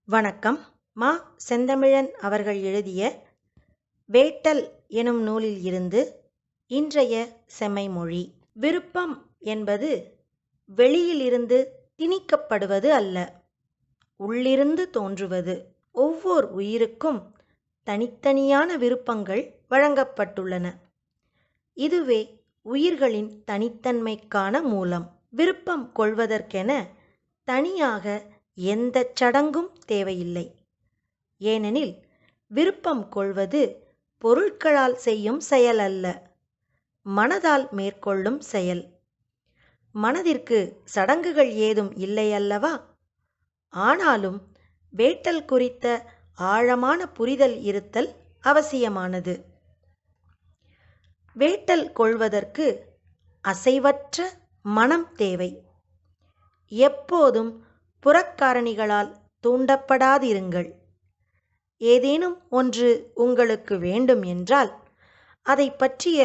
வணக்கம். மா. செந்தமிழன் அவர்கள் எழுதிய வேட்டல் எனும் நூலில் இருந்து இன்றைய செம்மைமொழி. விருப்பம் என்பது வெளியிலிருந்து திணிக்கப்படுவது அல்ல, உள்ளிருந்து தோன்றுவது. ஒவ்வொரு உயிருக்கும் தனித்தனியான விருப்பங்கள் வழங்கப்பட்டுள்ளன. இதுவே உயிர்களின் தனித்தன்மைக்கான மூலம். விருப்பம் கொள்வதற்கென தனியாக எந்த சடங்கும் தேவையில்லை. ஏனெனில் விருப்பம் கொள்வது பொருட்களால் செய்யும் செயல் அல்ல, மனதால் மேற்கொள்ளும் செயல். மனதிற்கு சடங்குகள் ஏதும் இல்லை அல்லவா? ஆனாலும் வேட்டல் குறித்த ஆழமான புரிதல் இருத்தல் அவசியமானது. வேட்டல் கொள்வதற்கு அசைவற்ற மனம் தேவை. எப்போதும் புறக்காரணிகளால் தூண்டப்படாதிருங்கள். ஏதேனும் ஒன்று உங்களுக்கு வேண்டும் என்றால் அதை பற்றிய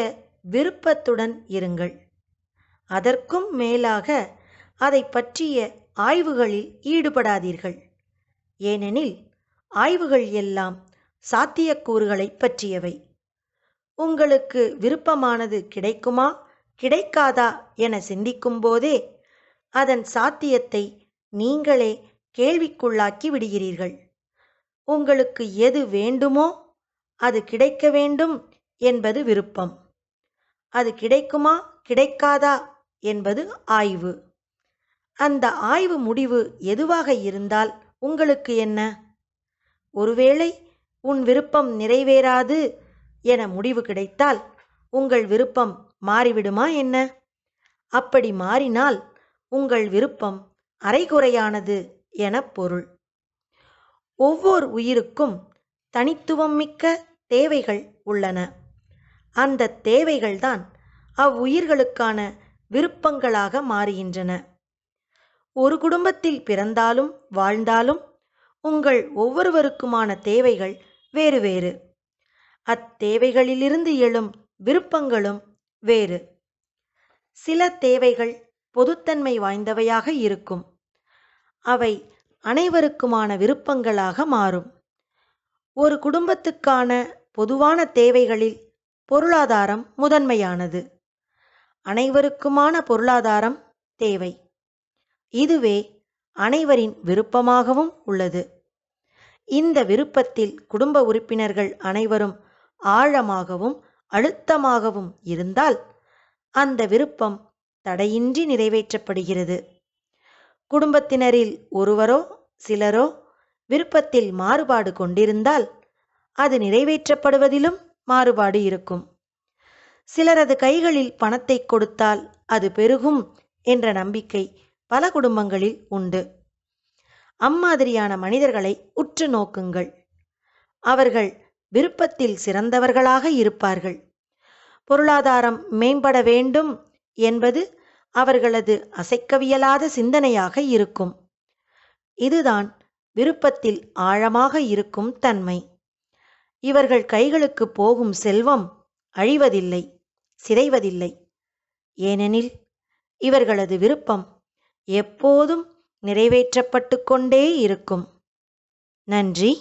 விருப்பத்துடன் இருங்கள். அதற்கும் மேலாக அதை பற்றிய ஆய்வுகளில் ஈடுபடாதீர்கள். ஏனெனில் ஆய்வுகள் எல்லாம் சாத்தியக்கூறுகளை பற்றியவை. உங்களுக்கு விருப்பமானது கிடைக்குமா கிடைக்காதா என சிந்திக்கும் போதே அதன் சாத்தியத்தை நீங்களே கேள்விக்குள்ளாக்கி விடுகிறீர்கள். உங்களுக்கு எது வேண்டுமோ அது கிடைக்க வேண்டும் என்பது விருப்பம். அது கிடைக்குமா கிடைக்காதா என்பது ஆய்வு. அந்த ஆய்வு முடிவு எதுவாக இருந்தால் உங்களுக்கு என்ன? ஒருவேளை உன் விருப்பம் நிறைவேறாது என முடிவு கிடைத்தால் உங்கள் விருப்பம் மாறிவிடுமா என்ன? அப்படி மாறினால் உங்கள் விருப்பம் அரைகுறையானது என பொருள். ஒவ்வொரு உயிருக்கும் தனித்துவம் மிக்க தேவைகள் உள்ளன. அந்த தேவைகள்தான் அவ்வுயிர்களுக்கான விருப்பங்களாக மாறுகின்றன. ஒரு குடும்பத்தில் பிறந்தாலும் வாழ்ந்தாலும் உங்கள் ஒவ்வொருவருக்குமான தேவைகள் வேறு வேறு. அத்தேவைகளிலிருந்து எழும் விருப்பங்களும் வேறு. சில தேவைகள் பொதுத்தன்மை வாய்ந்தவையாக இருக்கும். அவை அனைவருக்குமான விருப்பங்களாக மாறும். ஒரு குடும்பத்துக்கான பொதுவான தேவைகளில் பொருளாதாரம் முதன்மையானது. அனைவருக்குமான பொருளாதாரம் தேவை. இதுவே அனைவரின் விருப்பமாகவும் உள்ளது. இந்த விருப்பத்தில் குடும்ப உறுப்பினர்கள் அனைவரும் ஆழமாகவும் அழுத்தமாகவும் இருந்தால் அந்த விருப்பம் தடையின்றி நிறைவேற்றப்படுகிறது. குடும்பத்தினரில் ஒருவரோ சிலரோ விருப்பத்தில் மாறுபாடு கொண்டிருந்தால் அது நிறைவேற்றப்படுவதிலும் மாறுபாடு இருக்கும். சிலரது கைகளில் பணத்தை கொடுத்தால் அது பெருகும் என்ற நம்பிக்கை பல குடும்பங்களில் உண்டு. அம்மாதிரியான மனிதர்களை உற்று நோக்குங்கள். அவர்கள் விருப்பத்தில் சிறந்தவர்களாக இருப்பார்கள். பொருளாதாரம் மேம்பட வேண்டும் என்பது அவர்களது அசைக்கவியலாத சிந்தனையாக இருக்கும். இதுதான் விருப்பத்தில் ஆழமாக இருக்கும் தன்மை. இவர்கள் கைகளுக்கு போகும் செல்வம் அழிவதில்லை, சிதைவதில்லை. ஏனெனில் இவர்களது விருப்பம் எப்போதும் நிறைவேற்றப்பட்டு கொண்டே இருக்கும். நன்றி.